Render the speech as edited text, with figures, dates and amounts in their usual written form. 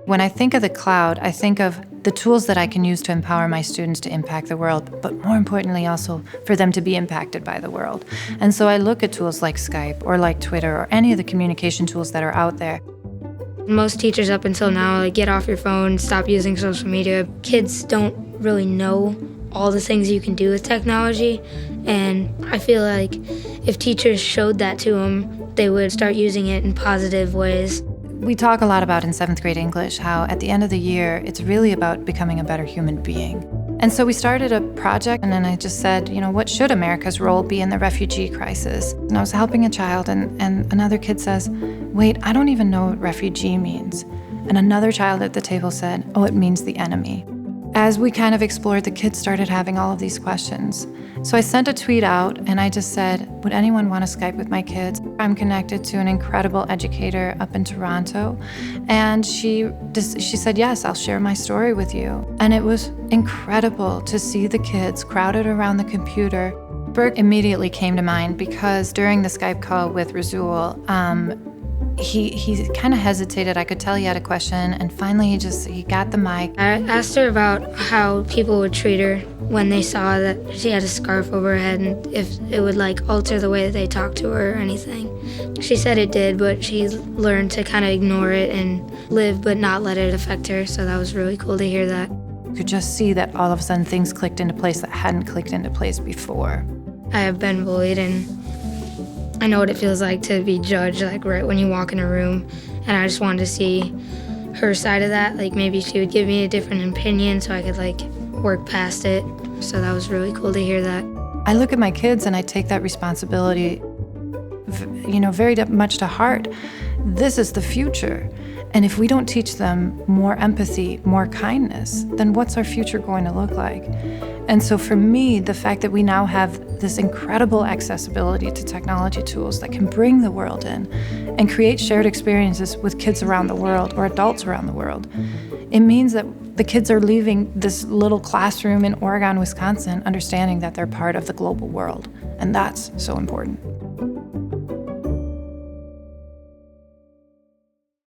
When I think of the cloud, I think of the tools that I can use to empower my students to impact the world, but more importantly also for them to be impacted by the world. And so I look at tools like Skype or like Twitter or any of the communication tools that are out there. Most teachers up until now, like, get off your phone, stop using social media. Kids don't really know all the things you can do with technology, and I feel like if teachers showed that to them, they would start using it in positive ways. We talk a lot about in 7th grade English how at the end of the year, it's really about becoming a better human being. And so we started a project, and then I just said, what should America's role be in the refugee crisis? And I was helping a child, and another kid says, wait, I don't even know what refugee means. And another child at the table said, oh, it means the enemy. As we kind of explored, the kids started having all of these questions. So I sent a tweet out, and I just said, would anyone want to Skype with my kids? I'm connected to an incredible educator up in Toronto, and she said, yes, I'll share my story with you. And it was incredible to see the kids crowded around the computer. Burke immediately came to mind because during the Skype call with Rasul, he kind of hesitated. I could tell he had a question, and finally he got the mic. I asked her about how people would treat her when they saw that she had a scarf over her head, and if it would alter the way that they talked to her or anything. She said it did, but she learned to kind of ignore it and live but not let it affect her, so that was really cool to hear that. You could just see that all of a sudden things clicked into place that hadn't clicked into place before. I have been bullied, and I know what it feels like to be judged, right when you walk in a room, and I just wanted to see her side of that. Maybe she would give me a different opinion so I could work past it. So that was really cool to hear that. I look at my kids and I take that responsibility, very much to heart. This is the future. And if we don't teach them more empathy, more kindness, then what's our future going to look like? And so for me, the fact that we now have this incredible accessibility to technology tools that can bring the world in and create shared experiences with kids around the world or adults around the world, it means that the kids are leaving this little classroom in Oregon, Wisconsin, understanding that they're part of the global world. And that's so important.